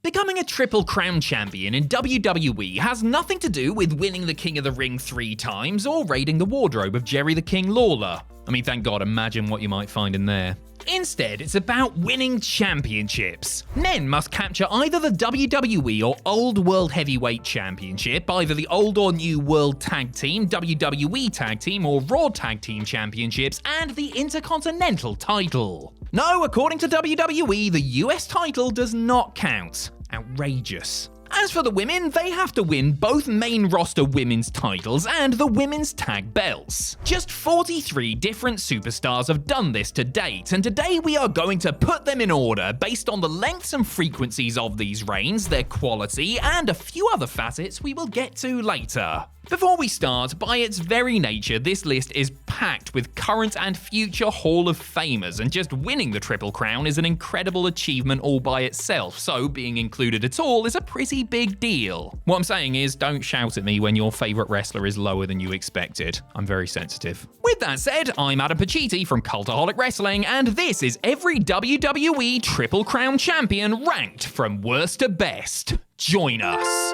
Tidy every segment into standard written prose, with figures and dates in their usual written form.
Becoming a Triple Crown champion in WWE has nothing to do with winning the King of the Ring 3 times or raiding the wardrobe of Jerry the King Lawler. I mean, thank God, imagine what you might find in there. Instead, it's about winning championships. Men must capture either the WWE or Old World Heavyweight Championship, either the Old or New World Tag Team, WWE Tag Team, or Raw Tag Team Championships, and the Intercontinental title. No, according to WWE, the US title does not count. Outrageous. As for the women, they have to win both main roster women's titles and the women's tag belts. Just 43 different superstars have done this to date, and today we are going to put them in order based on the lengths and frequencies of these reigns, their quality, and a few other facets we will get to later. Before we start, by its very nature, this list is packed with current and future Hall of Famers, and just winning the Triple Crown is an incredible achievement all by itself, so being included at all is a pretty big deal. What I'm saying is, don't shout at me when your favourite wrestler is lower than you expected. I'm very sensitive. With that said, I'm Adam Pacitti from Cultaholic Wrestling, and this is every WWE Triple Crown champion ranked from worst to best. Join us.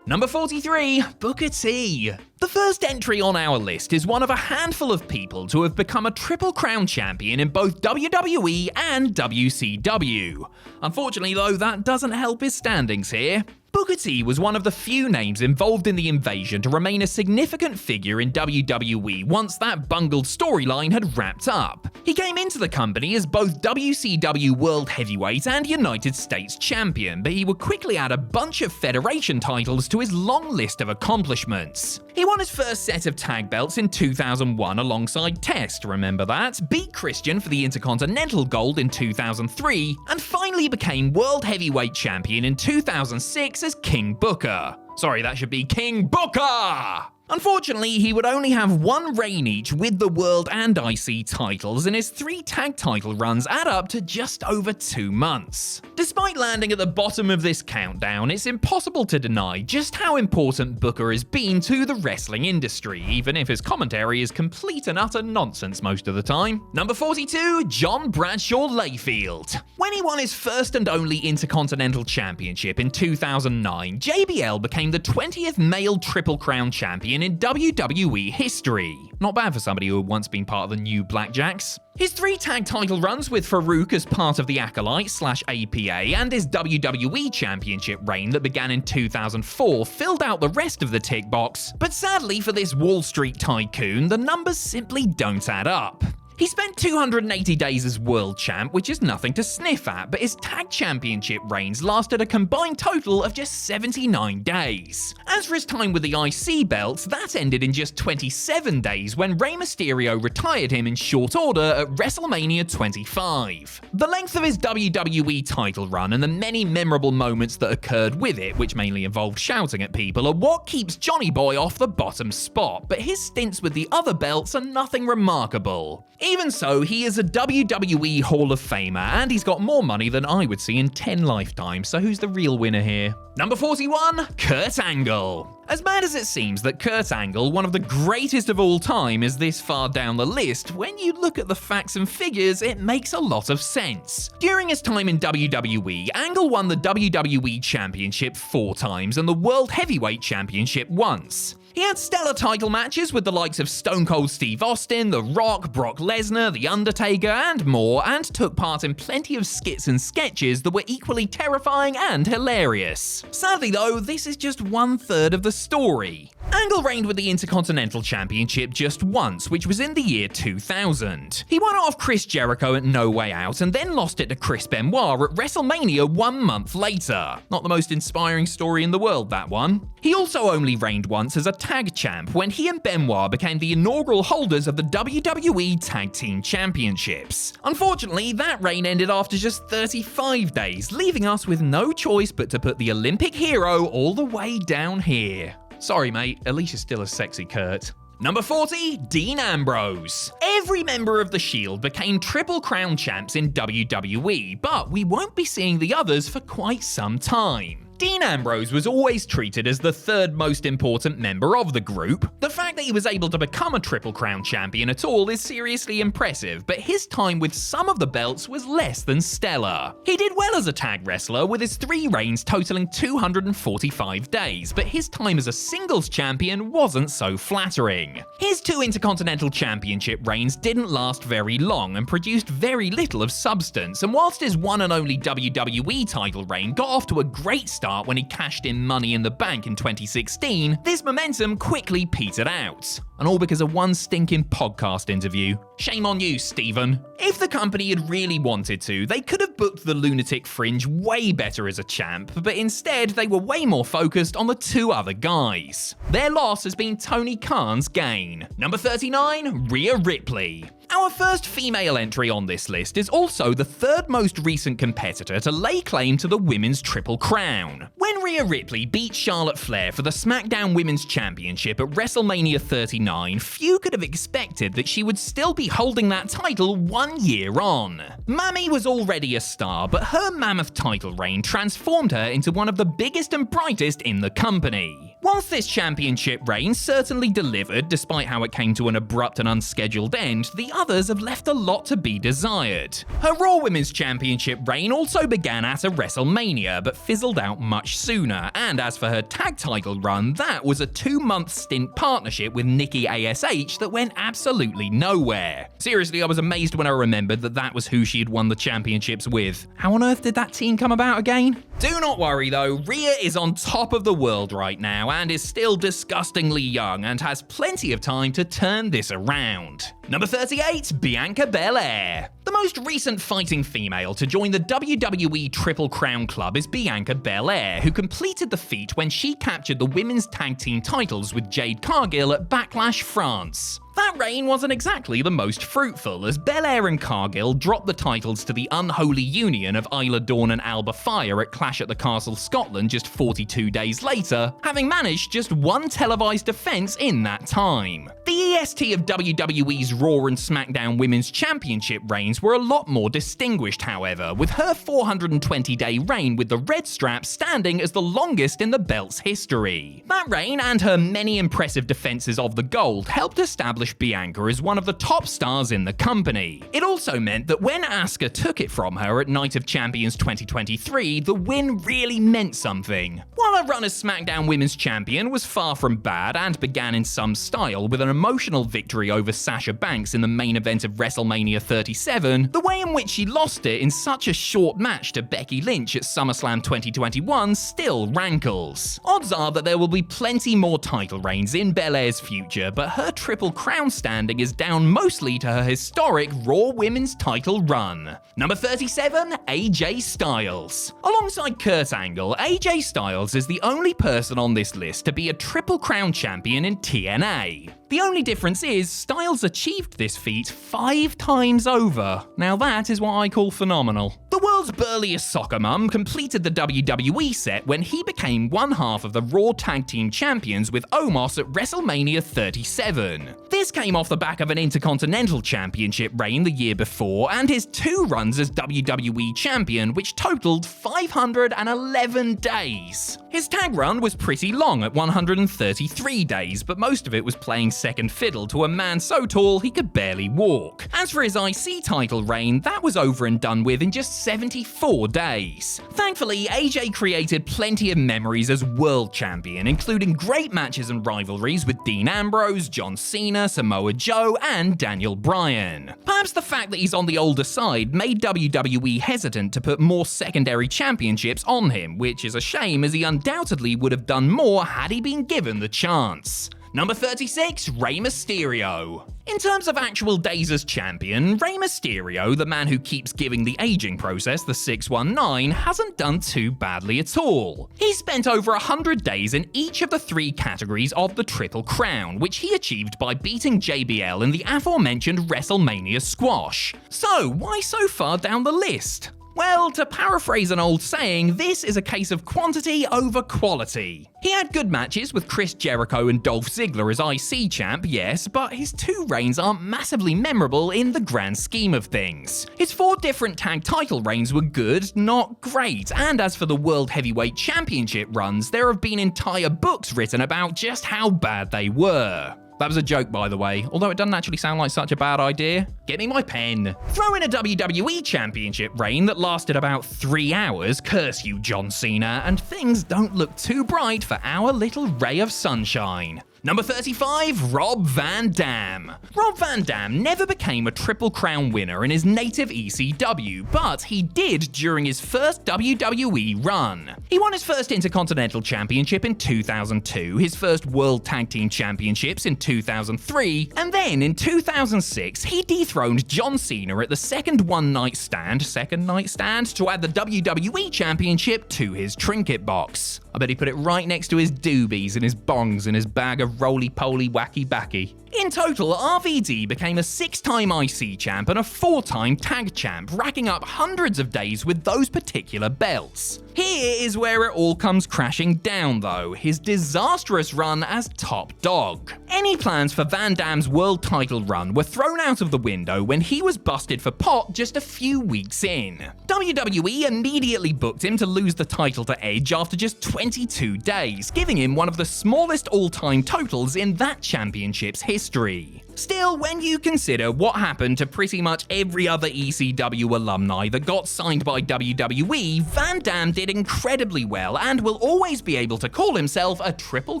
Number 43, Booker T. The first entry on our list is one of a handful of people to have become a Triple Crown champion in both WWE and WCW. Unfortunately though, that doesn't help his standings here. Booker T was one of the few names involved in the invasion to remain a significant figure in WWE once that bungled storyline had wrapped up. He came into the company as both WCW World Heavyweight and United States Champion, but he would quickly add a bunch of Federation titles to his long list of accomplishments. He won his first set of tag belts in 2001 alongside Test, remember that, beat Christian for the Intercontinental Gold in 2003, and finally became World Heavyweight Champion in 2006 as King Booker. Sorry, that should be King Booker! Unfortunately, he would only have one reign each with the World and IC titles, and his 3 tag title runs add up to just over 2 months. Despite landing at the bottom of this countdown, it's impossible to deny just how important Booker has been to the wrestling industry, even if his commentary is complete and utter nonsense most of the time. Number 42, John Bradshaw Layfield. When he won his first and only Intercontinental Championship in 2009, JBL became the 20th male Triple Crown champion in WWE history. Not bad for somebody who had once been part of the New Blackjacks. His 3 tag title runs with Farouk as part of the Acolyte/APA and his WWE Championship reign that began in 2004 filled out the rest of the tick box, but sadly for this Wall Street tycoon, the numbers simply don't add up. He spent 280 days as world champ, which is nothing to sniff at, but his tag championship reigns lasted a combined total of just 79 days. As for his time with the IC belts, that ended in just 27 days when Rey Mysterio retired him in short order at WrestleMania 25. The length of his WWE title run and the many memorable moments that occurred with it, which mainly involved shouting at people, are what keeps Johnny Boy off the bottom spot, but his stints with the other belts are nothing remarkable. Even so, he is a WWE Hall of Famer, and he's got more money than I would see in 10 lifetimes, so who's the real winner here? Number 41, Kurt Angle. As bad as it seems that Kurt Angle, one of the greatest of all time, is this far down the list, when you look at the facts and figures, it makes a lot of sense. During his time in WWE, Angle won the WWE Championship 4 times and the World Heavyweight Championship once. He had stellar title matches with the likes of Stone Cold Steve Austin, The Rock, Brock Lesnar, The Undertaker, and more, and took part in plenty of skits and sketches that were equally terrifying and hilarious. Sadly though, this is just 1/3 of the story. Angle reigned with the Intercontinental Championship just once, which was in the year 2000. He won it off Chris Jericho at No Way Out and then lost it to Chris Benoit at WrestleMania 1 month later. Not the most inspiring story in the world, that one. He also only reigned once as a tag champ when he and Benoit became the inaugural holders of the WWE Tag Team Championships. Unfortunately, that reign ended after just 35 days, leaving us with no choice but to put the Olympic hero all the way down here. Sorry mate, at least you're still a sexy Kurt. Number 40, Dean Ambrose. Every member of the Shield became Triple Crown champs in WWE, but we won't be seeing the others for quite some time. Dean Ambrose was always treated as the third most important member of the group. The fact that he was able to become a Triple Crown champion at all is seriously impressive, but his time with some of the belts was less than stellar. He did well as a tag wrestler, with his 3 reigns totaling 245 days, but his time as a singles champion wasn't so flattering. His 2 Intercontinental Championship reigns didn't last very long and produced very little of substance, and whilst his one and only WWE title reign got off to a great start when he cashed in Money in the Bank in 2016, this momentum quickly petered out. And all because of one stinking podcast interview. Shame on you, Stephen. If the company had really wanted to, they could have booked the Lunatic Fringe way better as a champ, but instead they were way more focused on the 2 other guys. Their loss has been Tony Khan's gain. Number 39, Rhea Ripley. Our first female entry on this list is also the 3rd most recent competitor to lay claim to the Women's Triple Crown. When Rhea Ripley beat Charlotte Flair for the SmackDown Women's Championship at WrestleMania 39, few could have expected that she would still be holding that title 1 year on. Mammy was already a star, but her mammoth title reign transformed her into one of the biggest and brightest in the company. Whilst this championship reign certainly delivered, despite how it came to an abrupt and unscheduled end, the others have left a lot to be desired. Her Raw Women's Championship reign also began at a WrestleMania, but fizzled out much sooner, and as for her tag title run, that was a 2-month stint partnership with Nikki ASH that went absolutely nowhere. Seriously, I was amazed when I remembered that that was who she had won the championships with. How on earth did that team come about again? Do not worry though, Rhea is on top of the world right now and is still disgustingly young and has plenty of time to turn this around. Number 38, Bianca Belair. The most recent fighting female to join the WWE Triple Crown Club is Bianca Belair, who completed the feat when she captured the women's tag team titles with Jade Cargill at Backlash France. That reign wasn't exactly the most fruitful, as Belair and Cargill dropped the titles to the unholy union of Isla Dawn and Alba Fire at Clash at the Castle Scotland just 42 days later, having managed just 1 televised defense in that time. The EST of WWE's Raw and SmackDown Women's Championship reigns were a lot more distinguished, however, with her 420-day reign with the red strap standing as the longest in the belt's history. That reign and her many impressive defenses of the gold helped establish Bianca as one of the top stars in the company. It also meant that when Asuka took it from her at Night of Champions 2023, the win really meant something. While her run as SmackDown Women's Champion was far from bad and began in some style with an emotional victory over Sasha Banks in the main event of WrestleMania 37, the way in which she lost it in such a short match to Becky Lynch at SummerSlam 2021 still rankles. Odds are that there will be plenty more title reigns in Belair's future, but her Triple Crown standing is down mostly to her historic Raw Women's title run. Number 37, AJ Styles. Alongside Kurt Angle, AJ Styles is the only person on this list to be a Triple Crown champion in TNA. The only difference is Styles achieved this feat 5 times over. Now that is what I call phenomenal. The world's burliest soccer mum completed the WWE set when he became one half of the Raw Tag Team Champions with Omos at WrestleMania 37. This came off the back of an Intercontinental Championship reign the year before and his 2 runs as WWE Champion, which totaled 511 days. His tag run was pretty long at 133 days, but most of it was playing second fiddle to a man so tall he could barely walk. As for his IC title reign, that was over and done with in just 74 days. Thankfully, AJ created plenty of memories as world champion, including great matches and rivalries with Dean Ambrose, John Cena, Samoa Joe, and Daniel Bryan. Perhaps the fact that he's on the older side made WWE hesitant to put more secondary championships on him, which is a shame as he undoubtedly would have done more had he been given the chance. Number 36, Rey Mysterio. In terms of actual days as champion, Rey Mysterio, the man who keeps giving the aging process the 619, hasn't done too badly at all. He spent over 100 days in each of the 3 categories of the Triple Crown, which he achieved by beating JBL in the aforementioned WrestleMania squash. So, why so far down the list? Well, to paraphrase an old saying, this is a case of quantity over quality. He had good matches with Chris Jericho and Dolph Ziggler as IC champ, yes, but his 2 reigns aren't massively memorable in the grand scheme of things. His 4 different tag title reigns were good, not great, and as for the World Heavyweight Championship runs, there have been entire books written about just how bad they were. That was a joke, by the way, although it doesn't actually sound like such a bad idea. Get me my pen. Throw in a WWE Championship reign that lasted about 3 hours, curse you John Cena, and things don't look too bright for our little ray of sunshine. Number 35, Rob Van Dam. Rob Van Dam never became a Triple Crown winner in his native ECW, but he did during his first WWE run. He won his first Intercontinental Championship in 2002, his first World Tag Team Championships in 2003, and then in 2006 he dethroned John Cena at the second night stand to add the WWE Championship to his trinket box. I bet he put it right next to his doobies and his bongs and his bag of roly-poly wacky-backy. In total, RVD became a 6-time IC champ and a 4-time tag champ, racking up hundreds of days with those particular belts. Here is where it all comes crashing down though, his disastrous run as top dog. Any plans for Van Dam's world title run were thrown out of the window when he was busted for pot just a few weeks in. WWE immediately booked him to lose the title to Edge after just 22 days, giving him one of the smallest all-time totals in that championship's history. Still, when you consider what happened to pretty much every other ECW alumni that got signed by WWE, Van Dam did incredibly well and will always be able to call himself a Triple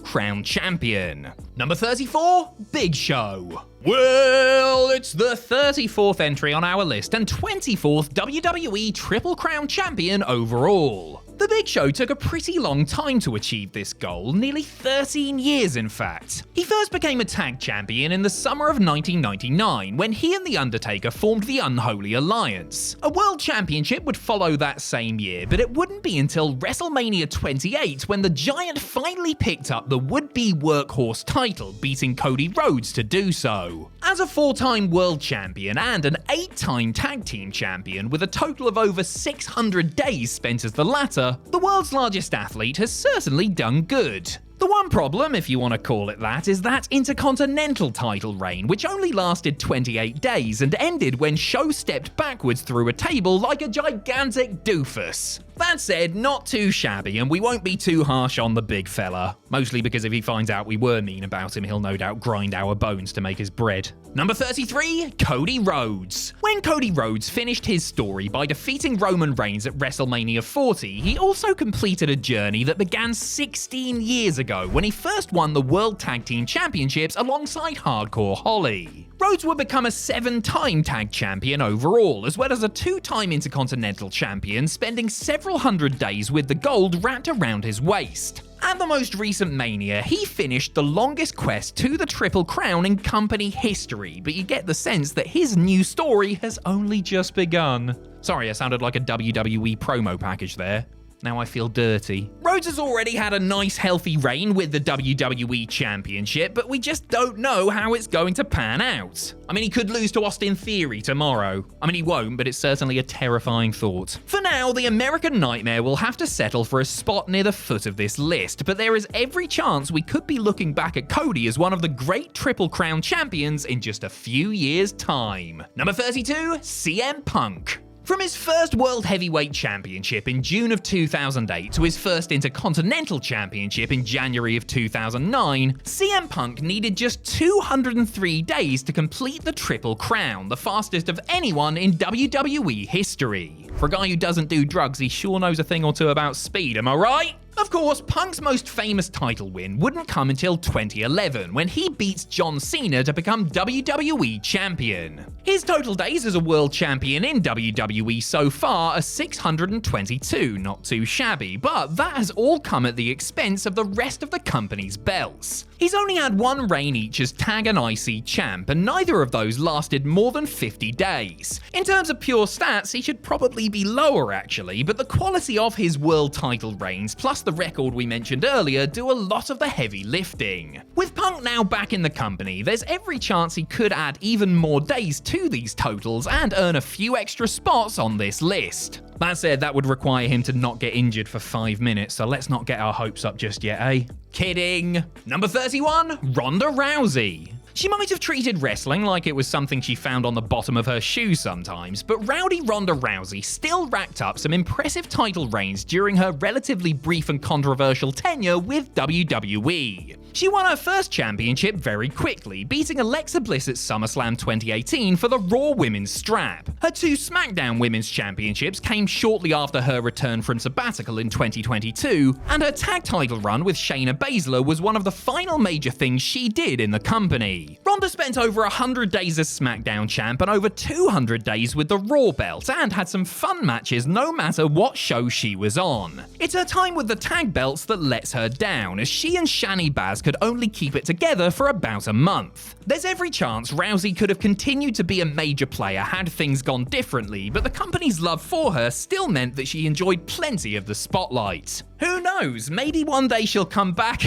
Crown champion. Number 34, Big Show. Well, it's the 34th entry on our list and 24th WWE Triple Crown champion overall. The Big Show took a pretty long time to achieve this goal, nearly 13 years in fact. He first became a tag champion in the summer of 1999 when he and The Undertaker formed the Unholy Alliance. A world championship would follow that same year, but it wouldn't be until WrestleMania 28 when the Giant finally picked up the would-be workhorse title, beating Cody Rhodes to do so. As a 4-time world champion and an 8-time tag team champion with a total of over 600 days spent as the latter, the world's largest athlete has certainly done good. The one problem, if you want to call it that, is that Intercontinental title reign, which only lasted 28 days and ended when Show stepped backwards through a table like a gigantic doofus. That said, not too shabby, and we won't be too harsh on the big fella. Mostly because if he finds out we were mean about him, he'll no doubt grind our bones to make his bread. Number 33, Cody Rhodes. When Cody Rhodes finished his story by defeating Roman Reigns at WrestleMania 40, he also completed a journey that began 16 years ago when he first won the World Tag Team Championships alongside Hardcore Holly. Rhodes would become a 7-time tag champion overall, as well as a 2-time Intercontinental champion, spending several hundred days with the gold wrapped around his waist. At the most recent Mania, he finished the longest quest to the Triple Crown in company history, but you get the sense that his new story has only just begun. Sorry, I sounded like a WWE promo package there. Now I feel dirty. Rhodes has already had a nice healthy reign with the WWE Championship, but we just don't know how it's going to pan out. I mean, he could lose to Austin Theory tomorrow. I mean, he won't, but it's certainly a terrifying thought. For now, the American Nightmare will have to settle for a spot near the foot of this list, but there is every chance we could be looking back at Cody as one of the great Triple Crown champions in just a few years' time. Number 32, CM Punk. From his first World Heavyweight Championship in June of 2008 to his first Intercontinental Championship in January of 2009, CM Punk needed just 203 days to complete the Triple Crown, the fastest of anyone in WWE history. For a guy who doesn't do drugs, he sure knows a thing or two about speed, am I right? Of course, Punk's most famous title win wouldn't come until 2011, when he beats John Cena to become WWE Champion. His total days as a world champion in WWE so far are 622, not too shabby, but that has all come at the expense of the rest of the company's belts. He's only had one reign each as tag and IC champ, and neither of those lasted more than 50 days. In terms of pure stats, he should probably be lower actually, but the quality of his world title reigns, plus the record we mentioned earlier, do a lot of the heavy lifting. With Punk now back in the company, there's every chance he could add even more days to these totals and earn a few extra spots on this list. That said, that would require him to not get injured for 5 minutes, so let's not get our hopes up just yet, eh? Kidding! Number 31, Ronda Rousey. She might have treated wrestling like it was something she found on the bottom of her shoe sometimes, but rowdy Ronda Rousey still racked up some impressive title reigns during her relatively brief and controversial tenure with WWE. She won her first championship very quickly, beating Alexa Bliss at SummerSlam 2018 for the Raw Women's strap. Her 2 SmackDown Women's Championships came shortly after her return from sabbatical in 2022, and her tag title run with Shayna Baszler was one of the final major things she did in the company. Ronda spent over 100 days as SmackDown champ and over 200 days with the Raw belt, and had some fun matches no matter what show she was on. It's her time with the tag belts that lets her down, as she and Shani Baz could only keep it together for about a month. There's every chance Rousey could have continued to be a major player had things gone differently, but the company's love for her still meant that she enjoyed plenty of the spotlight. Who knows, maybe one day she'll come back.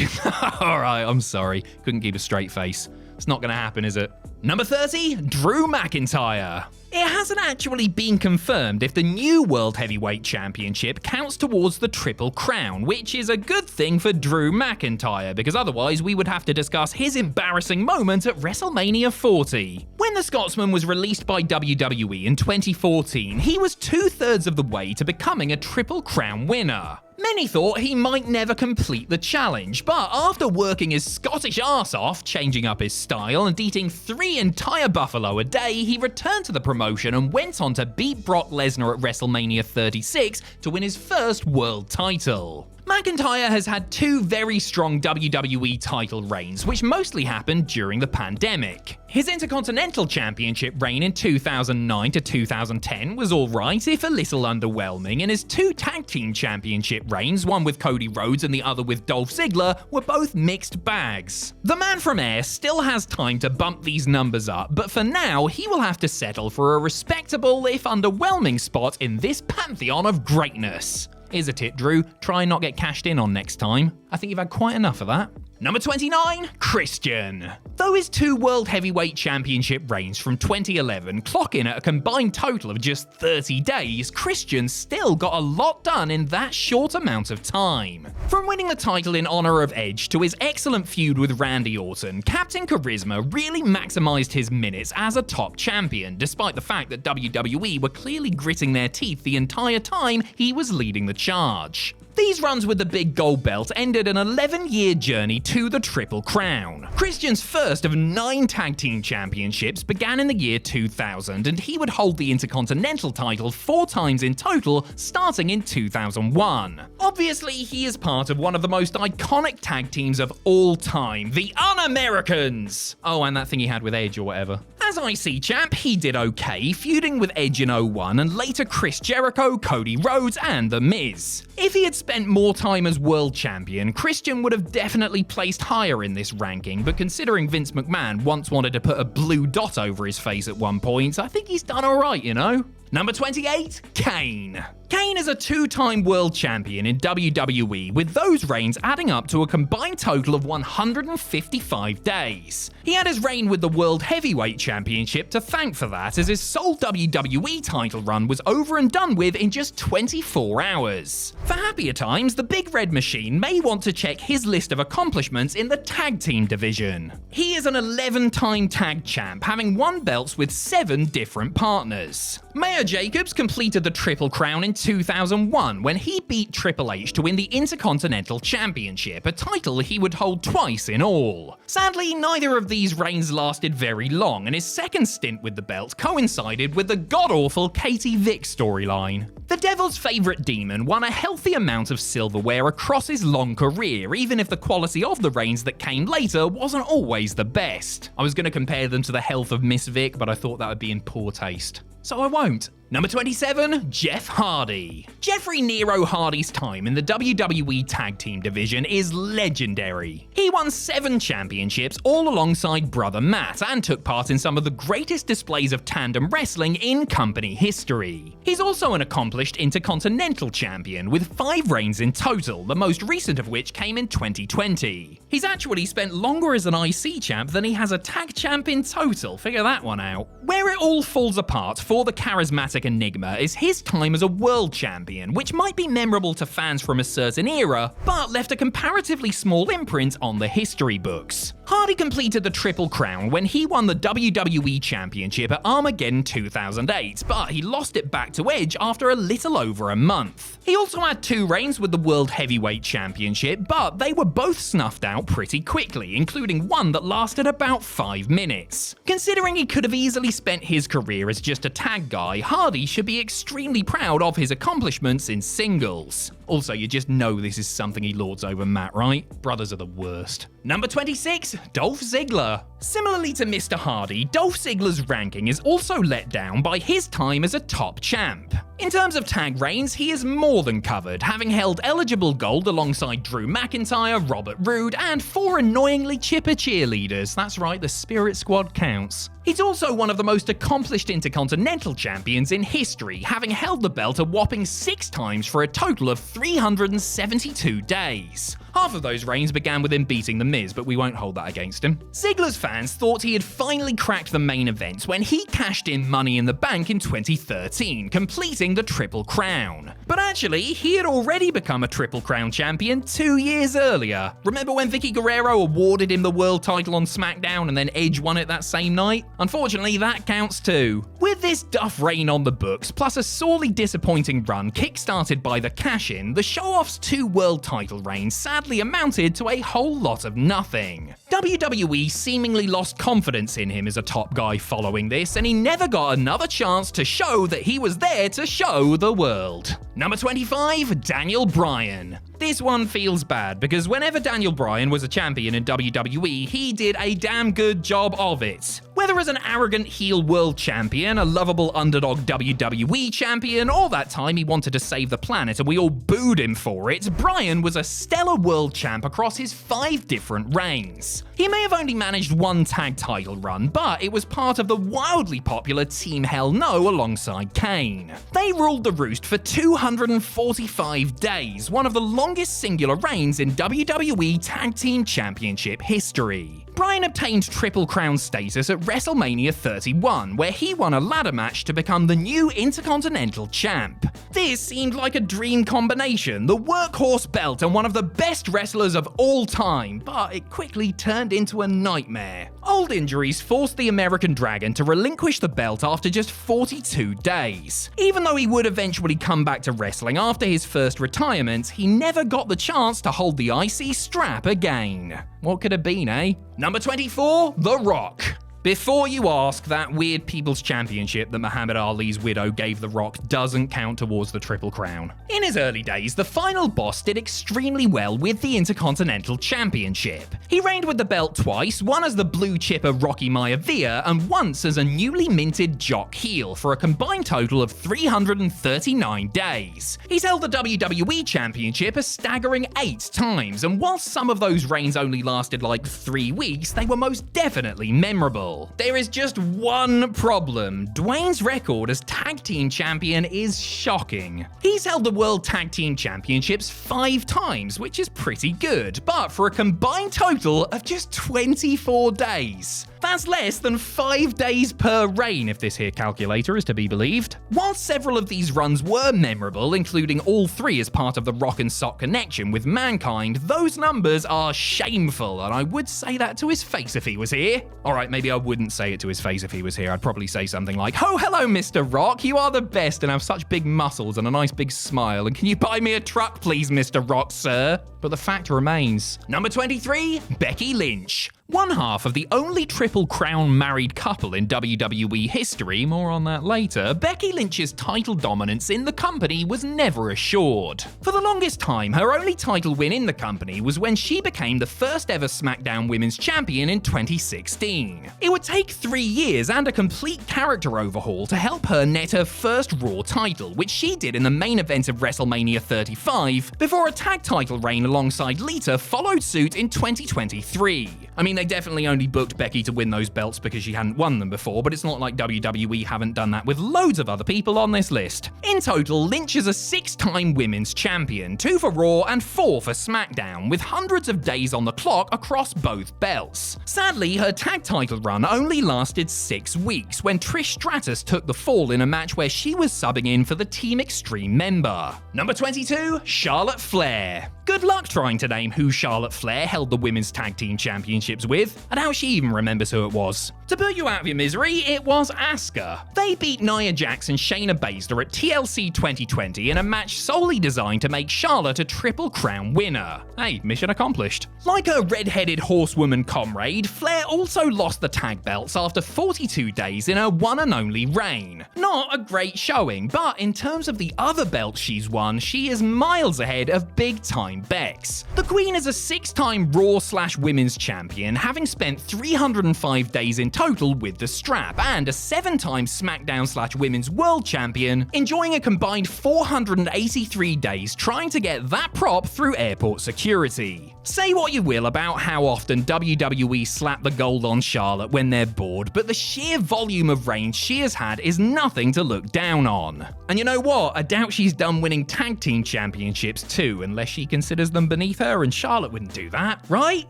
Alright, I'm sorry, couldn't keep a straight face. It's not gonna happen, is it? Number 30, Drew McIntyre. It hasn't actually been confirmed if the new World Heavyweight Championship counts towards the Triple Crown, which is a good thing for Drew McIntyre, because otherwise we would have to discuss his embarrassing moment at WrestleMania 40. When the Scotsman was released by WWE in 2014, he was 2/3 of the way to becoming a Triple Crown winner. Many thought he might never complete the challenge, but after working his Scottish arse off, changing up his style and eating 3 entire buffalo a day, he returned to the promotion and went on to beat Brock Lesnar at WrestleMania 36 to win his first world title. McIntyre has had 2 very strong WWE title reigns, which mostly happened during the pandemic. His Intercontinental Championship reign in 2009 to 2010 was alright, if a little underwhelming, and his 2 Tag Team Championship reigns, one with Cody Rhodes and the other with Dolph Ziggler, were both mixed bags. The man from Air still has time to bump these numbers up, but for now, he will have to settle for a respectable, if underwhelming, spot in this pantheon of greatness. Here's a tip, Drew. Try and not get cashed in on next time. I think you've had quite enough of that. Number 29, Christian. Though his 2 World Heavyweight Championship reigns from 2011 clock in at a combined total of just 30 days, Christian still got a lot done in that short amount of time. From winning the title in honor of Edge to his excellent feud with Randy Orton, Captain Charisma really maximized his minutes as a top champion, despite the fact that WWE were clearly gritting their teeth the entire time he was leading the charge. These runs with the big gold belt ended an 11-year journey to the Triple Crown. Christian's first of 9 tag team championships began in the year 2000, and he would hold the Intercontinental title 4 times in total, starting in 2001. Obviously, he is part of one of the most iconic tag teams of all time, the Un-Americans! Oh, and that thing he had with Edge or whatever. As IC champ, he did okay, feuding with Edge in 01 and later Chris Jericho, Cody Rhodes, and The Miz. If he had spent more time as world champion, Christian would have definitely placed higher in this ranking, but considering Vince McMahon once wanted to put a blue dot over his face at one point, I think he's done alright, you know? Number 28, Kane. Kane is a 2-time world champion in WWE, with those reigns adding up to a combined total of 155 days. He had his reign with the World Heavyweight Championship to thank for that, as his sole WWE title run was over and done with in just 24 hours. For happier times, the Big Red Machine may want to check his list of accomplishments in the tag team division. He is an 11-time tag champ, having won belts with 7 different partners. Maya Jacobs completed the Triple Crown in 2001 when he beat Triple H to win the Intercontinental Championship, a title he would hold twice in all. Sadly, neither of these reigns lasted very long, and his second stint with the belt coincided with the god-awful Katie Vick storyline. The Devil's Favorite Demon won a healthy amount of silverware across his long career, even if the quality of the reigns that came later wasn't always the best. I was going to compare them to the health of Miss Vick, but I thought that would be in poor taste, so I won't. Number 27, Jeff Hardy. Jeffrey Nero Hardy's time in the WWE Tag Team division is legendary. He won 7 championships all alongside brother Matt and took part in some of the greatest displays of tandem wrestling in company history. He's also an accomplished Intercontinental champion with 5 reigns in total, the most recent of which came in 2020. He's actually spent longer as an IC champ than he has a tag champ in total, figure that one out. Where it all falls apart for the charismatic chaotic enigma is his time as a world champion, which might be memorable to fans from a certain era, but left a comparatively small imprint on the history books. Hardy completed the Triple Crown when he won the WWE Championship at Armageddon 2008, but he lost it back to Edge after a little over a month. He also had 2 reigns with the World Heavyweight Championship, but they were both snuffed out pretty quickly, including one that lasted about 5 minutes. Considering he could have easily spent his career as just a tag guy, Hardy should be extremely proud of his accomplishments in singles. Also, you just know this is something he lords over Matt, right? Brothers are the worst. Number 26, Dolph Ziggler. Similarly to Mr. Hardy, Dolph Ziggler's ranking is also let down by his time as a top champ. In terms of tag reigns, he is more than covered, having held eligible gold alongside Drew McIntyre, Robert Roode, and 4 annoyingly chipper cheerleaders. That's right, the Spirit Squad counts. He's also one of the most accomplished Intercontinental Champions in history, having held the belt a whopping 6 times for a total of 372 days. Half of those reigns began with him beating The Miz, but we won't hold that against him. Ziggler's fans thought he had finally cracked the main event when he cashed in Money in the Bank in 2013, completing the Triple Crown. But actually, he had already become a Triple Crown champion 2 years earlier. Remember when Vicky Guerrero awarded him the world title on SmackDown and then Edge won it that same night? Unfortunately, that counts too. With this duff reign on the books, plus a sorely disappointing run kick-started by the cash-in, the show-off's 2 world title reigns sadly amounted to a whole lot of nothing. WWE seemingly lost confidence in him as a top guy following this, and he never got another chance to show that he was there to show the world. Number 25, Daniel Bryan. This one feels bad, because whenever Daniel Bryan was a champion in WWE, he did a damn good job of it. Whether as an arrogant heel world champion, a lovable underdog WWE champion, or that time he wanted to save the planet and we all booed him for it, Bryan was a stellar world champ across his 5 different reigns. He may have only managed 1 tag title run, but it was part of the wildly popular Team Hell No alongside Kane. They ruled the roost for 245 days, one of the longest singular reigns in WWE Tag Team Championship history. Bryan obtained Triple Crown status at WrestleMania 31, where he won a ladder match to become the new Intercontinental Champ. This seemed like a dream combination, the workhorse belt and one of the best wrestlers of all time, but it quickly turned into a nightmare. Old injuries forced the American Dragon to relinquish the belt after just 42 days. Even though he would eventually come back to wrestling after his first retirement, he never got the chance to hold the IC strap again. What could have been, eh? Number 24, The Rock. Before you ask, that weird People's Championship that Muhammad Ali's widow gave The Rock doesn't count towards the Triple Crown. In his early days, the final boss did extremely well with the Intercontinental Championship. He reigned with the belt twice, one as the blue chipper Rocky Maivia and once as a newly minted jock heel for a combined total of 339 days. He's held the WWE Championship a staggering 8 times, and whilst some of those reigns only lasted like 3 weeks, they were most definitely memorable. There is just one problem. Dwayne's record as Tag Team Champion is shocking. He's held the World Tag Team Championships 5 times, which is pretty good, but for a combined total of just 24 days. That's less than 5 days per reign, if this here calculator is to be believed. While several of these runs were memorable, including all 3 as part of the Rock and Sock connection with Mankind, those numbers are shameful, and I would say that to his face if he was here. Alright, maybe I wouldn't say it to his face if he was here. I'd probably say something like, "Oh, hello, Mr. Rock. You are the best and have such big muscles and a nice big smile. And can you buy me a truck, please, Mr. Rock, sir?" But the fact remains. Number 23, Becky Lynch. One half of the only Triple Crown married couple in WWE history, more on that later, Becky Lynch's title dominance in the company was never assured. For the longest time, her only title win in the company was when she became the first ever SmackDown Women's Champion in 2016. It would take 3 years and a complete character overhaul to help her net her first Raw title, which she did in the main event of WrestleMania 35, before a tag title reign alongside Lita followed suit in 2023. I mean, they definitely only booked Becky to win those belts because she hadn't won them before, but it's not like WWE haven't done that with loads of other people on this list. In total, Lynch is a 6-time women's champion, 2 for Raw and 4 for SmackDown, with hundreds of days on the clock across both belts. Sadly, her tag title run only lasted 6 weeks when Trish Stratus took the fall in a match where she was subbing in for the Team Extreme member. Number 22, Charlotte Flair. Good luck trying to name who Charlotte Flair held the Women's Tag Team Championships with, and how she even remembers who it was. To put you out of your misery, it was Asuka. They beat Nia Jax and Shayna Baszler at TLC 2020 in a match solely designed to make Charlotte a Triple Crown winner. Hey, mission accomplished. Like her red-headed horsewoman comrade, Flair also lost the tag belts after 42 days in her one and only reign. Not a great showing, but in terms of the other belts she's won, she is miles ahead of big-time Bex. The Queen is a 6-time Raw/Women's champion, having spent 305 days in total with the strap, and a 7-time SmackDown/Women's World Champion, enjoying a combined 483 days trying to get that prop through airport security. Say what you will about how often WWE slap the gold on Charlotte when they're bored, but the sheer volume of reigns she has had is nothing to look down on. And you know what? I doubt she's done winning tag team championships too, unless she considers them beneath her, and Charlotte wouldn't do that, right?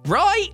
Right?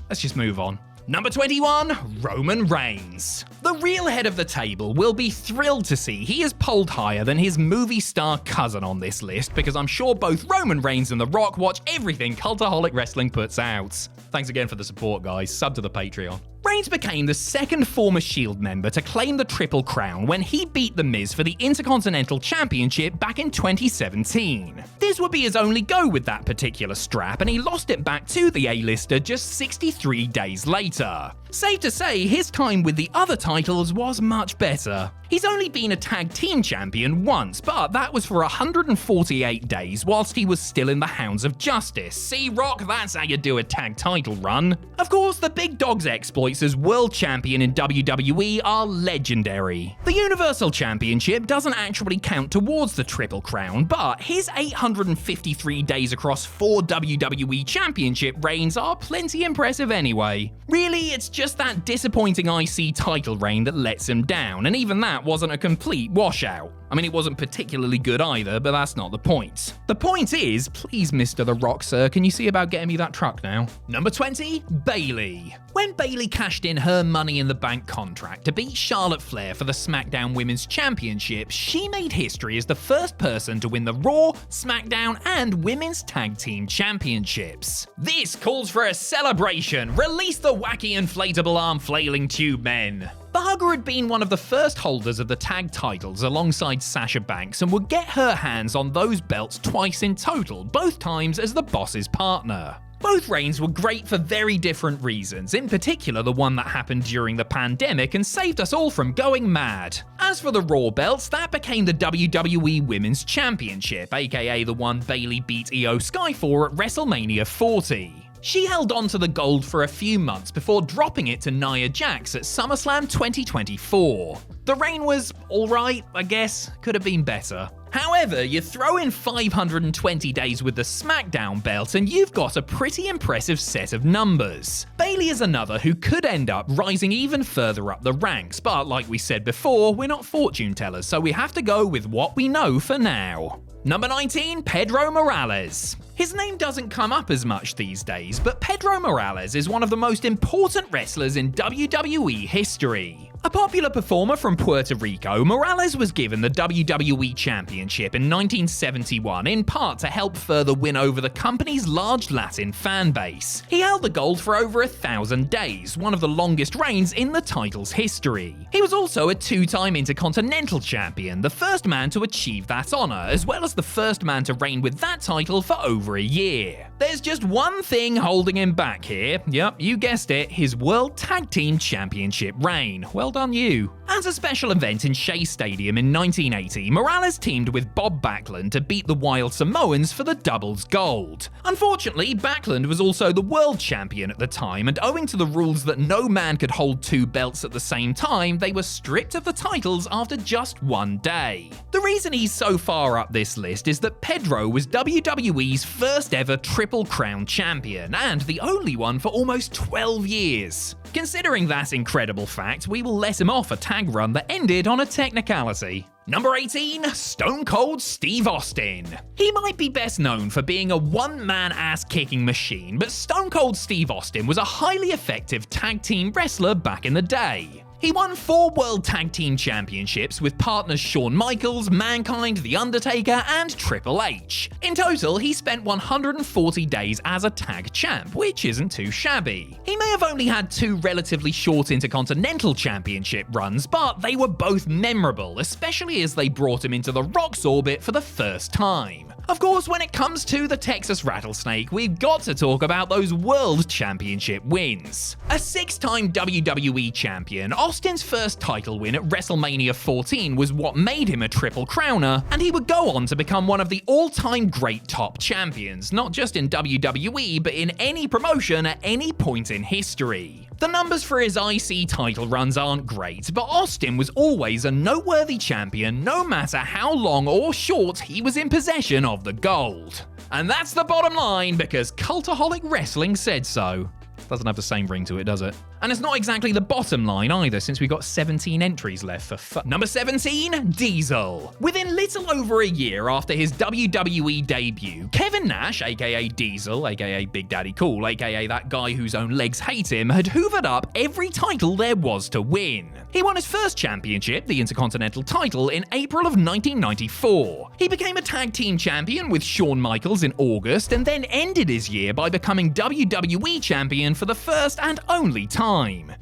Let's just move on. Number 21, Roman Reigns. The real head of the table will be thrilled to see he is polled higher than his movie star cousin on this list, because I'm sure both Roman Reigns and The Rock watch everything Cultaholic Wrestling puts out. Thanks again for the support, guys. Sub to the Patreon. Reigns became the second former Shield member to claim the Triple Crown when he beat The Miz for the Intercontinental Championship back in 2017. This would be his only go with that particular strap, and he lost it back to the A-lister just 63 days later. Safe to say, his time with the other titles was much better. He's only been a tag team champion once, but that was for 148 days whilst he was still in the Hounds of Justice. See, Rock, that's how you do a tag title run. Of course, the big dog's exploits as world champion in WWE are legendary. The Universal Championship doesn't actually count towards the Triple Crown, but his 853 days across 4 WWE Championship reigns are plenty impressive anyway. Really, it's just that disappointing IC title reign that lets him down, and even that wasn't a complete washout. I mean, it wasn't particularly good either, but that's not the point. The point is, please, Mr. The Rock, sir, can you see about getting me that truck now? Number 20, Bayley. When Bayley cashed in her Money in the Bank contract to beat Charlotte Flair for the SmackDown Women's Championship, she made history as the first person to win the Raw, SmackDown, and Women's Tag Team Championships. This calls for a celebration. Release the wacky inflatable arm flailing tube men. Barger had been one of the first holders of the tag titles alongside Sasha Banks and would get her hands on those belts twice in total, both times as the boss's partner. Both reigns were great for very different reasons, in particular the one that happened during the pandemic and saved us all from going mad. As for the Raw belts, that became the WWE Women's Championship, aka the one Bayley beat Io Sky for at WrestleMania 40. She held on to the gold for a few months before dropping it to Nia Jax at SummerSlam 2024. The reign was alright, I guess, could have been better. However, you throw in 520 days with the SmackDown belt and you've got a pretty impressive set of numbers. Bayley is another who could end up rising even further up the ranks, but like we said before, we're not fortune tellers, so we have to go with what we know for now. Number 19, Pedro Morales. His name doesn't come up as much these days, but Pedro Morales is one of the most important wrestlers in WWE history. A popular performer from Puerto Rico, Morales was given the WWE Championship in 1971 in part to help further win over the company's large Latin fan base. He held the gold for over 1,000 days, one of the longest reigns in the title's history. He was also a 2-time Intercontinental Champion, the first man to achieve that honor, as well as the first man to reign with that title for over a year. There's just one thing holding him back here. Yep, you guessed it, his World Tag Team Championship reign. Well done you. At a special event in Shea Stadium in 1980, Morales teamed with Bob Backlund to beat the Wild Samoans for the doubles gold. Unfortunately, Backlund was also the world champion at the time, and owing to the rules that no man could hold two belts at the same time, they were stripped of the titles after just one day. The reason he's so far up this list is that Pedro was WWE's first ever Triple Crown champion, and the only one for almost 12 years. Considering that incredible fact, we will let him off a tag run that ended on a technicality. Number 18, Stone Cold Steve Austin. He might be best known for being a one-man ass-kicking machine, but Stone Cold Steve Austin was a highly effective tag team wrestler back in the day. He won 4 World Tag Team Championships with partners Shawn Michaels, Mankind, The Undertaker, and Triple H. In total, he spent 140 days as a tag champ, which isn't too shabby. He may have only had 2 relatively short Intercontinental Championship runs, but they were both memorable, especially as they brought him into the Rock's orbit for the first time. Of course, when it comes to the Texas Rattlesnake, we've got to talk about those World Championship wins. A 6-time WWE champion, Austin's first title win at WrestleMania 14 was what made him a Triple Crowner, and he would go on to become one of the all-time great top champions, not just in WWE, but in any promotion at any point in history. The numbers for his IC title runs aren't great, but Austin was always a noteworthy champion no matter how long or short he was in possession of the gold. And that's the bottom line, because Cultaholic Wrestling said so. Doesn't have the same ring to it, does it? And it's not exactly the bottom line either, since we've got 17 entries left for Number 17, Diesel. Within little over a year after his WWE debut, Kevin Nash, aka Diesel, aka Big Daddy Cool, aka that guy whose own legs hate him, had hoovered up every title there was to win. He won his first championship, the Intercontinental title, in April of 1994. He became a tag team champion with Shawn Michaels in August, and then ended his year by becoming WWE champion for the first and only time.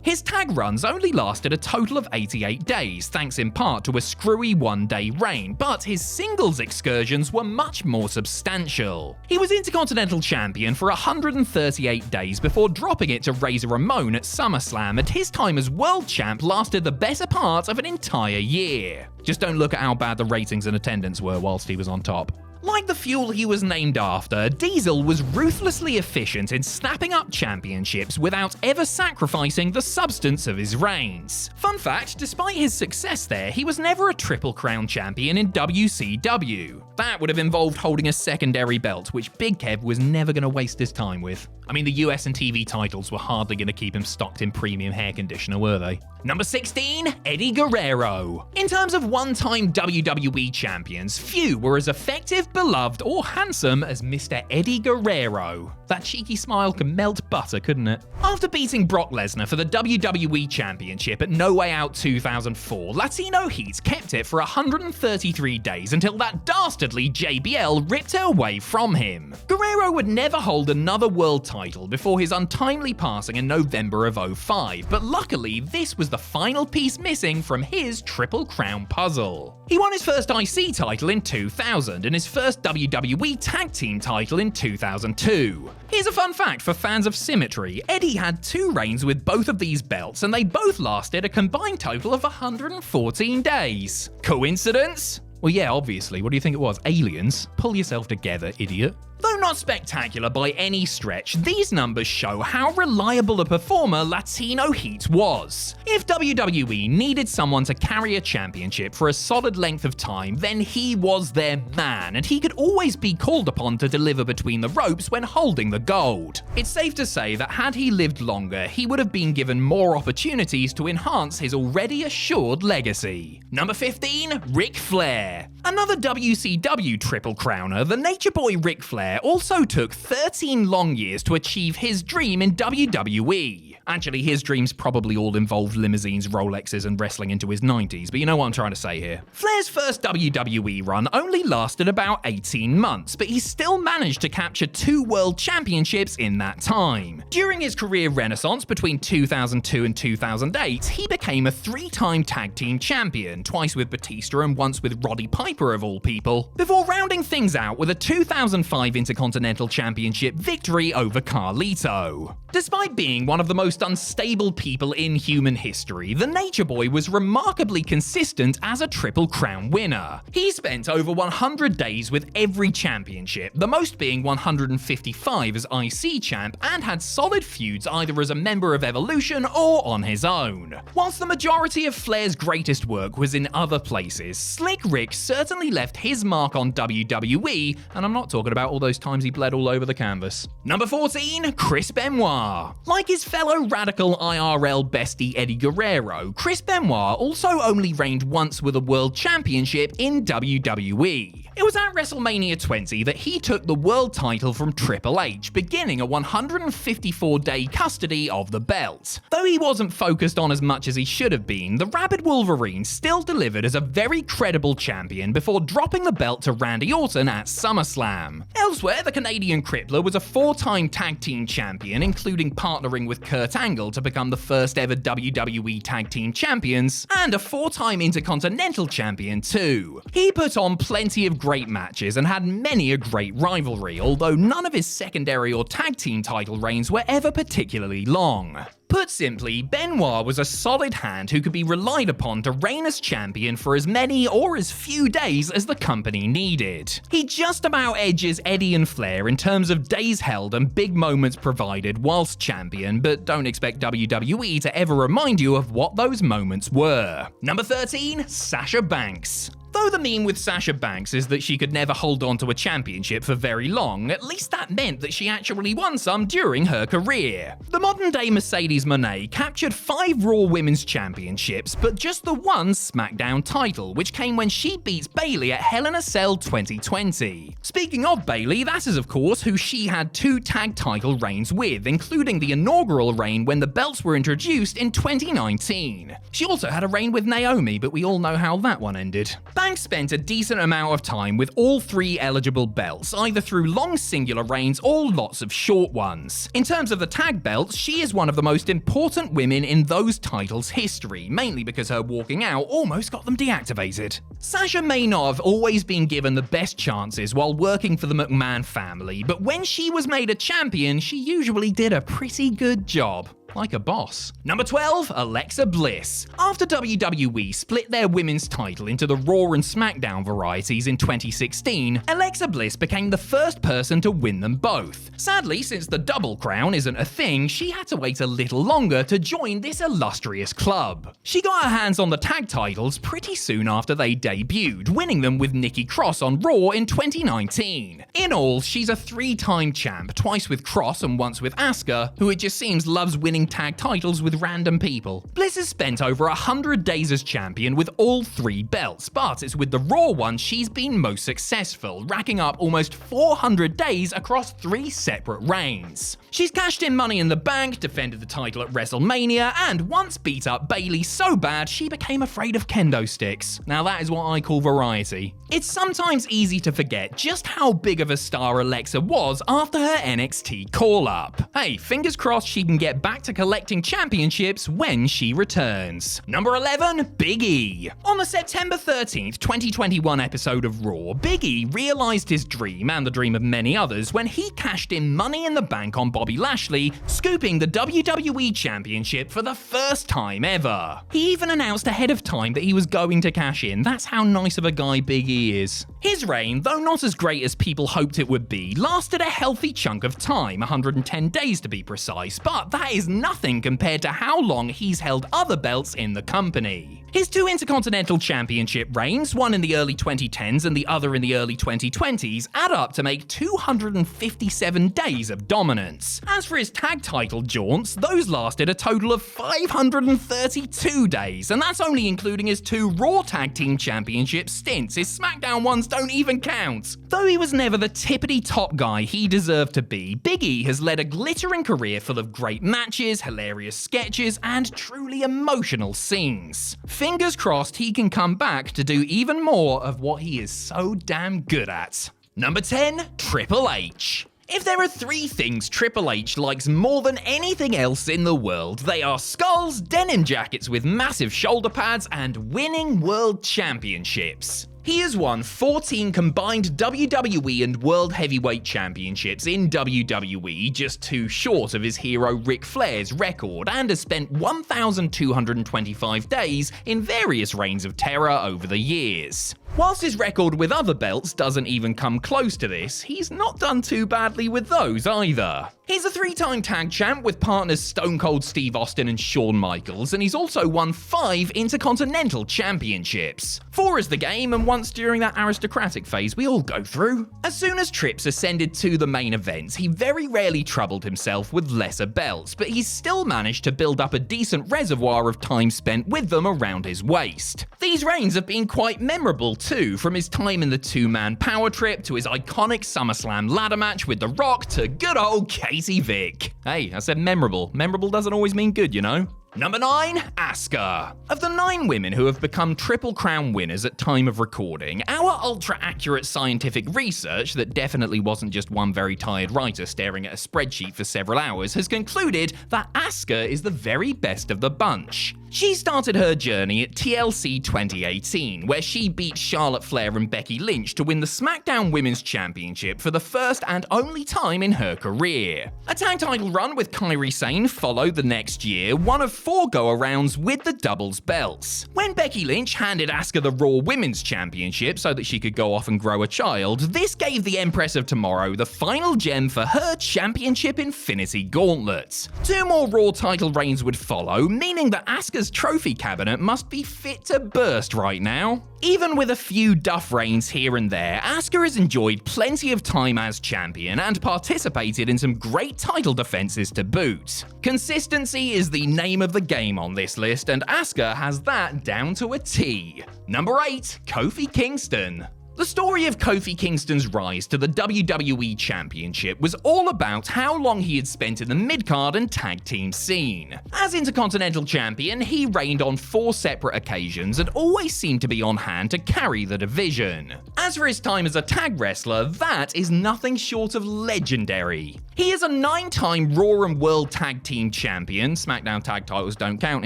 His tag runs only lasted a total of 88 days, thanks in part to a screwy one-day reign, but his singles excursions were much more substantial. He was Intercontinental Champion for 138 days before dropping it to Razor Ramon at SummerSlam, and his time as World Champ lasted the better part of an entire year. Just don't look at how bad the ratings and attendance were whilst he was on top. Like the fuel he was named after, Diesel was ruthlessly efficient in snapping up championships without ever sacrificing the substance of his reigns. Fun fact, despite his success there, he was never a Triple Crown champion in WCW. That would have involved holding a secondary belt, which Big Kev was never going to waste his time with. I mean, the US and TV titles were hardly going to keep him stocked in premium hair conditioner, were they? Number 16, Eddie Guerrero. In terms of one-time WWE champions, few were as effective, beloved, or handsome as Mr. Eddie Guerrero. That cheeky smile can melt butter, couldn't it? After beating Brock Lesnar for the WWE Championship at No Way Out 2004, Latino Heat kept it for 133 days until that dastardly JBL ripped it away from him. Guerrero would never hold another world title before his untimely passing in November of 2005, but luckily this was the final piece missing from his Triple Crown puzzle. He won his first IC title in 2000 and his first WWE Tag Team title in 2002. Here's a fun fact for fans of symmetry. Eddie had 2 reigns with both of these belts, and they both lasted a combined total of 114 days. Coincidence? Well, yeah, obviously. What do you think it was? Aliens? Pull yourself together, idiot. Though not spectacular by any stretch, these numbers show how reliable a performer Latino Heat was. If WWE needed someone to carry a championship for a solid length of time, then he was their man, and he could always be called upon to deliver between the ropes when holding the gold. It's safe to say that had he lived longer, he would have been given more opportunities to enhance his already assured legacy. Number 15, Ric Flair. Another WCW Triple Crowner, the Nature Boy Ric Flair also took 13 long years to achieve his dream in WWE. Actually, his dreams probably all involved limousines, Rolexes, and wrestling into his 90s, but you know what I'm trying to say here. Flair's first WWE run only lasted about 18 months, but he still managed to capture 2 world championships in that time. During his career renaissance between 2002 and 2008, he became a 3-time tag team champion, twice with Batista and once with Roddy Piper of all people, before rounding things out with a 2005 Intercontinental Championship victory over Carlito. Despite being one of the most most unstable people in human history, the Nature Boy was remarkably consistent as a Triple Crown winner. He spent over 100 days with every championship, the most being 155 as IC champ, and had solid feuds either as a member of Evolution or on his own. Whilst the majority of Flair's greatest work was in other places, Slick Rick certainly left his mark on WWE, and I'm not talking about all those times he bled all over the canvas. Number 14, Chris Benoit. Like his fellow radical IRL bestie Eddie Guerrero, Chris Benoit also only reigned once with a world championship in WWE. It was at WrestleMania 20 that he took the world title from Triple H, beginning a 154-day custody of the belt. Though he wasn't focused on as much as he should have been, the Rabid Wolverine still delivered as a very credible champion before dropping the belt to Randy Orton at SummerSlam. Elsewhere, the Canadian Crippler was a 4-time tag team champion, including partnering with Kurt Angle to become the first ever WWE tag team champions, and a 4-time Intercontinental champion too. He put on plenty of great matches and had many a great rivalry, although none of his secondary or tag team title reigns were ever particularly long. Put simply, Benoit was a solid hand who could be relied upon to reign as champion for as many or as few days as the company needed. He just about edges Eddie and Flair in terms of days held and big moments provided whilst champion, but don't expect WWE to ever remind you of what those moments were. Number 13, Sasha Banks. Though the meme with Sasha Banks is that she could never hold on to a championship for very long, at least that meant that she actually won some during her career. The modern-day Mercedes Moné captured 5 Raw Women's Championships, but just the one SmackDown title, which came when she beats Bayley at Hell in a Cell 2020. Speaking of Bayley, that is of course who she had 2 tag title reigns with, including the inaugural reign when the belts were introduced in 2019. She also had a reign with Naomi, but we all know how that one ended. Banks spent a decent amount of time with all 3 eligible belts, either through long singular reigns or lots of short ones. In terms of the tag belts, she is one of the most important women in those titles' history, mainly because her walking out almost got them deactivated. Sasha may not have always been given the best chances while working for the McMahon family, but when she was made a champion, she usually did a pretty good job. Like a boss. Number 12, Alexa Bliss. After WWE split their women's title into the Raw and SmackDown varieties in 2016, Alexa Bliss became the first person to win them both. Sadly, since the Double Crown isn't a thing, she had to wait a little longer to join this illustrious club. She got her hands on the tag titles pretty soon after they debuted, winning them with Nikki Cross on Raw in 2019. In all, she's a 3-time champ, twice with Cross and once with Asuka, who it just seems loves winning tag titles with random people. Bliss has spent over 100 days as champion with all 3 belts, but it's with the Raw one she's been most successful, racking up almost 400 days across 3 separate reigns. She's cashed in Money in the Bank, defended the title at WrestleMania, and once beat up Bayley so bad she became afraid of kendo sticks. Now that is what I call variety. It's sometimes easy to forget just how big of a star Alexa was after her NXT call-up. Hey, fingers crossed she can get back to collecting championships when she returns. Number 11, Big E. On the September 13th, 2021 episode of Raw, Big E realized his dream, and the dream of many others, when he cashed in Money in the Bank on Bobby Lashley, scooping the WWE Championship for the first time ever. He even announced ahead of time that he was going to cash in. That's how nice of a guy Big E is. His reign, though not as great as people hoped it would be, lasted a healthy chunk of time, 110 days to be precise, but that is nothing compared to how long he's held other belts in the company. His 2 Intercontinental Championship reigns, one in the early 2010s and the other in the early 2020s, add up to make 257 days of dominance. As for his tag title jaunts, those lasted a total of 532 days, and that's only including his 2 Raw Tag Team Championship stints. His SmackDown ones don't even count. Though he was never the tippity top guy he deserved to be, Big E has led a glittering career full of great matches, hilarious sketches, and truly emotional scenes. Fingers crossed he can come back to do even more of what he is so damn good at. Number 10, Triple H. If there are 3 things Triple H likes more than anything else in the world, they are skulls, denim jackets with massive shoulder pads, and winning world championships. He has won 14 combined WWE and World Heavyweight Championships in WWE, just too short of his hero Ric Flair's record, and has spent 1,225 days in various reigns of terror over the years. Whilst his record with other belts doesn't even come close to this, he's not done too badly with those either. He's a 3-time tag champ with partners Stone Cold Steve Austin and Shawn Michaels, and he's also won 5 Intercontinental Championships. 4 is the game, and once during that aristocratic phase we all go through. As soon as Trips ascended to the main events, he very rarely troubled himself with lesser belts, but he's still managed to build up a decent reservoir of time spent with them around his waist. These reigns have been quite memorable too, from his time in the 2-man power trip to his iconic SummerSlam ladder match with The Rock to good old Casey Vick. Hey, I said memorable. Memorable doesn't always mean good, you know? Number 9, Asuka. Of the 9 women who have become Triple Crown winners at time of recording, our ultra-accurate scientific research that definitely wasn't just one very tired writer staring at a spreadsheet for several hours has concluded that Asuka is the very best of the bunch. She started her journey at TLC 2018, where she beat Charlotte Flair and Becky Lynch to win the SmackDown Women's Championship for the first and only time in her career. A tag title run with Kairi Sane followed the next year, one of 4 go-arounds with the doubles belts. When Becky Lynch handed Asuka the Raw Women's Championship so that she could go off and grow a child, this gave the Empress of Tomorrow the final gem for her championship Infinity Gauntlet. 2 more Raw title reigns would follow, meaning that Asuka's trophy cabinet must be fit to burst right now. Even with a few duff reigns here and there, Asuka has enjoyed plenty of time as champion and participated in some great title defenses to boot. Consistency is the name of the game on this list, and Asuka has that down to a T. Number 8, Kofi Kingston. The story of Kofi Kingston's rise to the WWE Championship was all about how long he had spent in the mid-card and tag team scene. As Intercontinental Champion, he reigned on 4 separate occasions and always seemed to be on hand to carry the division. As for his time as a tag wrestler, that is nothing short of legendary. He is a 9-time Raw and World Tag Team Champion, SmackDown tag titles don't count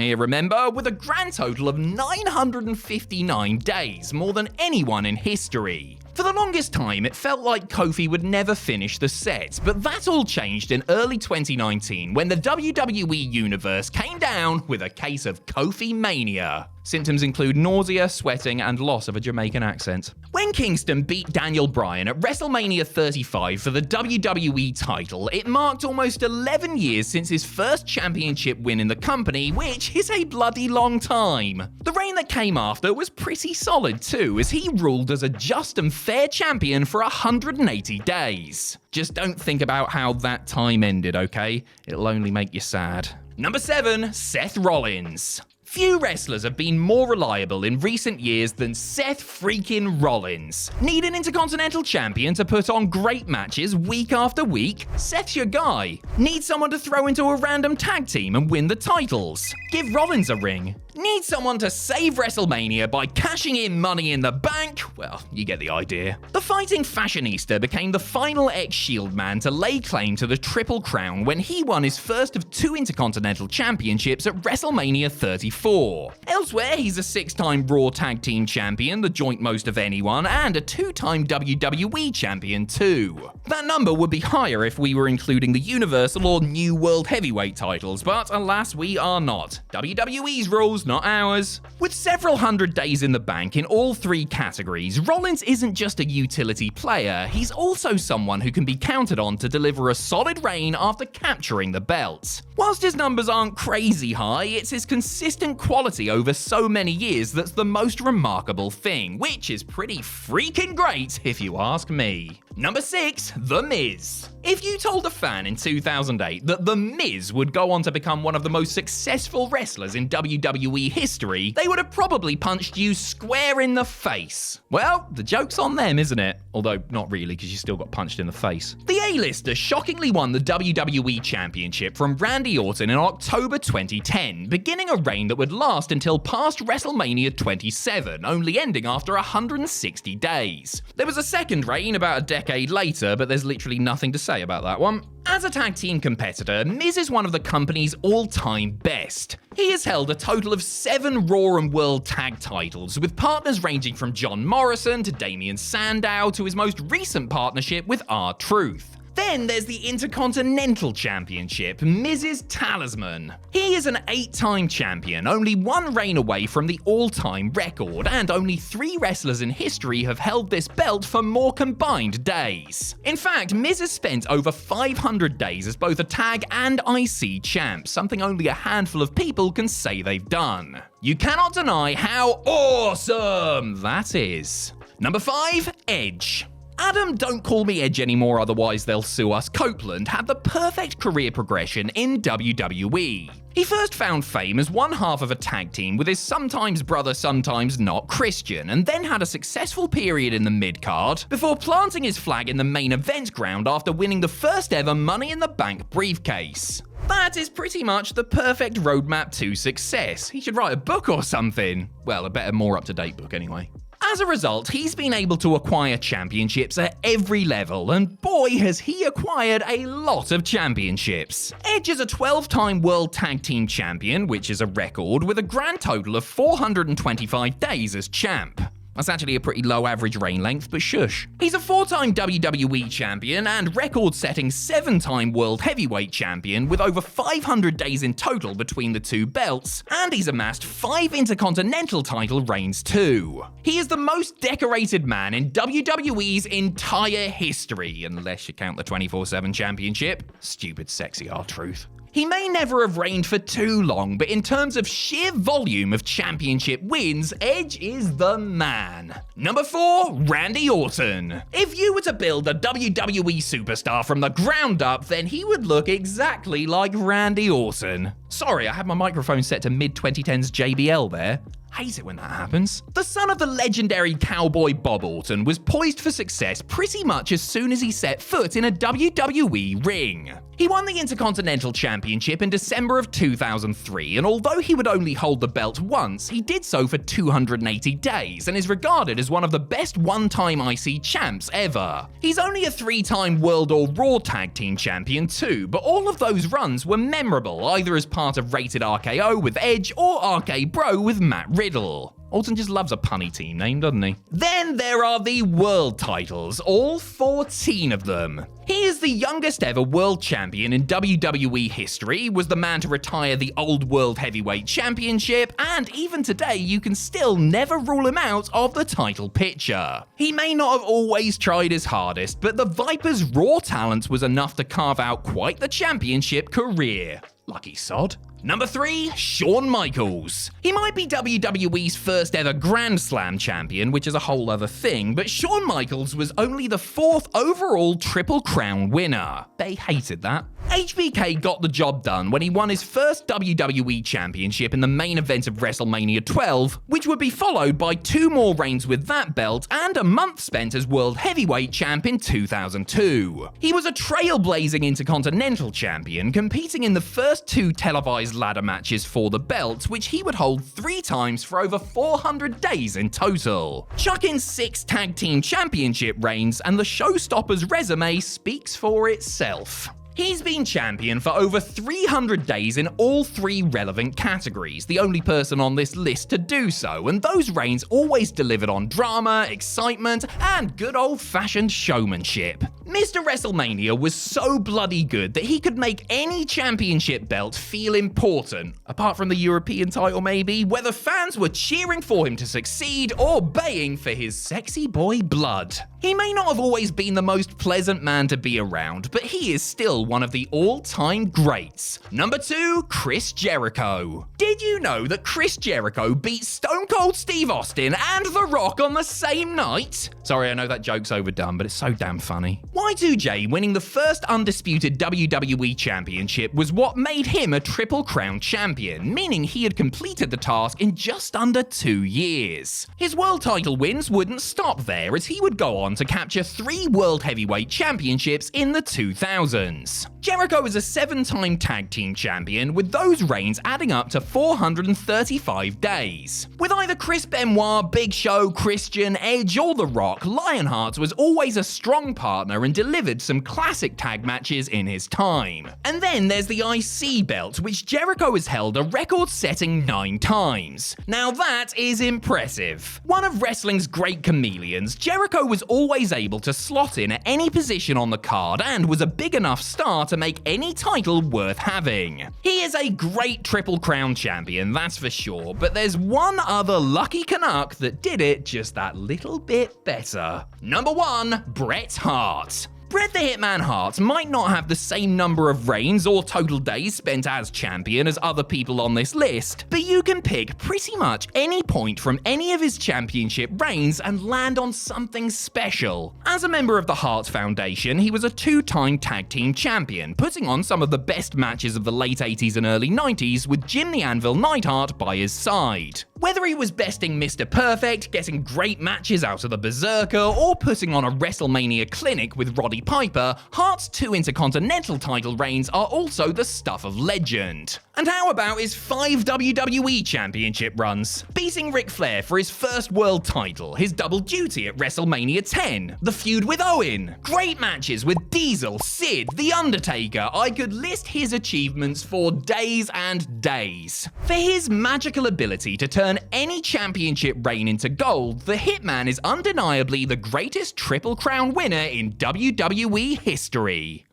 here, remember, with a grand total of 959 days, more than anyone in history. For the longest time, it felt like Kofi would never finish the set, but that all changed in early 2019 when the WWE Universe came down with a case of Kofi Mania. Symptoms include nausea, sweating, and loss of a Jamaican accent. When Kingston beat Daniel Bryan at WrestleMania 35 for the WWE title, it marked almost 11 years since his first championship win in the company, which is a bloody long time. The reign that came after was pretty solid too, as he ruled as a just and fair champion for 180 days. Just don't think about how that time ended, okay? It'll only make you sad. Number 7, Seth Rollins. Few wrestlers have been more reliable in recent years than Seth freaking Rollins. Need an Intercontinental Champion to put on great matches week after week? Seth's your guy. Need someone to throw into a random tag team and win the titles? Give Rollins a ring. Need someone to save WrestleMania by cashing in Money in the Bank? Well, you get the idea. The fighting fashionista became the final ex-Shield man to lay claim to the Triple Crown when he won his first of 2 Intercontinental Championships at WrestleMania 34. Elsewhere, he's a 6-time Raw Tag Team Champion, the joint most of anyone, and a 2-time WWE Champion too. That number would be higher if we were including the Universal or New World Heavyweight titles, but alas we are not. WWE's rules, not ours. With several hundred days in the bank in all 3 categories, Rollins isn't just a utility player, he's also someone who can be counted on to deliver a solid reign after capturing the belt. Whilst his numbers aren't crazy high, it's his consistent quality over so many years that's the most remarkable thing, which is pretty freaking great if you ask me. Number 6, The Miz. If you told a fan in 2008 that The Miz would go on to become one of the most successful wrestlers in WWE history, they would have probably punched you square in the face. Well, the joke's on them, isn't it? Although, not really, because you still got punched in the face. The A-lister shockingly won the WWE Championship from Randy Orton in October 2010, beginning a reign that would last until past WrestleMania 27, only ending after 160 days. There was a second reign about a decade later, but there's literally nothing to say about that one. As a tag team competitor, Miz is one of the company's all-time best. He has held a total of 7 Raw and World Tag titles, with partners ranging from John Morrison to Damien Sandow to his most recent partnership with R-Truth. Then there's the Intercontinental Championship, Miz's talisman. He is an 8-time champion, only 1 reign away from the all-time record, and only 3 wrestlers in history have held this belt for more combined days. In fact, Miz has spent over 500 days as both a tag and IC champ, something only a handful of people can say they've done. You cannot deny how awesome that is. Number 5, Edge. Adam, don't call me Edge anymore, otherwise they'll sue us. Copeland had the perfect career progression in WWE. He first found fame as one half of a tag team with his sometimes brother, sometimes not Christian, and then had a successful period in the mid-card before planting his flag in the main event ground after winning the first ever Money in the Bank briefcase. That is pretty much the perfect roadmap to success. He should write a book or something. Well, a better, more up-to-date book anyway. As a result, he's been able to acquire championships at every level, and boy has he acquired a lot of championships. Edge is a 12-time World Tag Team Champion, which is a record, with a grand total of 425 days as champ. That's actually a pretty low average reign length, but shush. He's a 4-time WWE champion and record-setting 7-time World Heavyweight champion with over 500 days in total between the 2 belts, and he's amassed 5 Intercontinental title reigns too. He is the most decorated man in WWE's entire history, unless you count the 24/7 championship. Stupid sexy R-Truth. He may never have reigned for too long, but in terms of sheer volume of championship wins, Edge is the man. Number 4, Randy Orton. If you were to build a WWE superstar from the ground up, then he would look exactly like Randy Orton. Sorry, I had my microphone set to mid-2010s JBL there. Hate it when that happens. The son of the legendary cowboy Bob Orton was poised for success pretty much as soon as he set foot in a WWE ring. He won the Intercontinental Championship in December of 2003, and although he would only hold the belt once, he did so for 280 days and is regarded as one of the best one-time IC champs ever. He's only a 3-time World or Raw Tag Team Champion too, but all of those runs were memorable, either as part of Rated RKO with Edge or RK Bro with Matt Riddle. Orton just loves a punny team name, doesn't he? Then there are the world titles, all 14 of them. He is the youngest ever world champion in WWE history, was the man to retire the old World Heavyweight Championship, and even today you can still never rule him out of the title picture. He may not have always tried his hardest, but the Viper's raw talent was enough to carve out quite the championship career. Lucky sod. Number 3, Shawn Michaels. He might be WWE's first ever Grand Slam champion, which is a whole other thing, but Shawn Michaels was only the 4th overall Triple Crown winner. They hated that. HBK got the job done when he won his first WWE Championship in the main event of WrestleMania 12, which would be followed by 2 more reigns with that belt and a month spent as World Heavyweight Champ in 2002. He was a trailblazing Intercontinental Champion, competing in the first 2 televised ladder matches for the belt, which he would hold 3 times for over 400 days in total. Chuck in 6 Tag Team Championship reigns, and the showstopper's resume speaks for itself. He's been champion for over 300 days in all 3 relevant categories, the only person on this list to do so, and those reigns always delivered on drama, excitement, and good old-fashioned showmanship. Mr. WrestleMania was so bloody good that he could make any championship belt feel important, apart from the European title maybe, whether fans were cheering for him to succeed or baying for his sexy boy blood. He may not have always been the most pleasant man to be around, but he is still one of the all-time greats. Number 2, Chris Jericho. Did you know that Chris Jericho beat Stone Cold Steve Austin and The Rock on the same night? Sorry, I know that joke's overdone, but it's so damn funny. Y2J winning the first undisputed WWE Championship was what made him a Triple Crown champion, meaning he had completed the task in just under 2 years. His world title wins wouldn't stop there, as he would go on to capture 3 World Heavyweight Championships in the 2000s. Hearts. Jericho is a 7-time tag team champion, with those reigns adding up to 435 days. With either Chris Benoit, Big Show, Christian, Edge, or The Rock, Lionheart was always a strong partner and delivered some classic tag matches in his time. And then there's the IC belt, which Jericho has held a record-setting 9 times. Now that is impressive. One of wrestling's great chameleons, Jericho was always able to slot in at any position on the card and was a big enough star to make any title worth having. He is a great Triple Crown champion, that's for sure, but there's one other lucky Canuck that did it just that little bit better. Number 1, Bret Hart. Bret the Hitman Hart might not have the same number of reigns or total days spent as champion as other people on this list, but you can pick pretty much any point from any of his championship reigns and land on something special. As a member of the Hart Foundation, he was a 2-time tag team champion, putting on some of the best matches of the late 80s and early 90s with Jim the Anvil Neidhart by his side. Whether he was besting Mr. Perfect, getting great matches out of the Berserker, or putting on a WrestleMania clinic with Roddy Piper, Hart's 2 Intercontinental title reigns are also the stuff of legend. And how about his 5 WWE Championship runs? Beating Ric Flair for his first world title, his double duty at WrestleMania 10, the feud with Owen, great matches with Diesel, Sid, The Undertaker. I could list his achievements for days and days. For his magical ability to turn any championship reign into gold, the Hitman is undeniably the greatest Triple Crown winner in WWE history.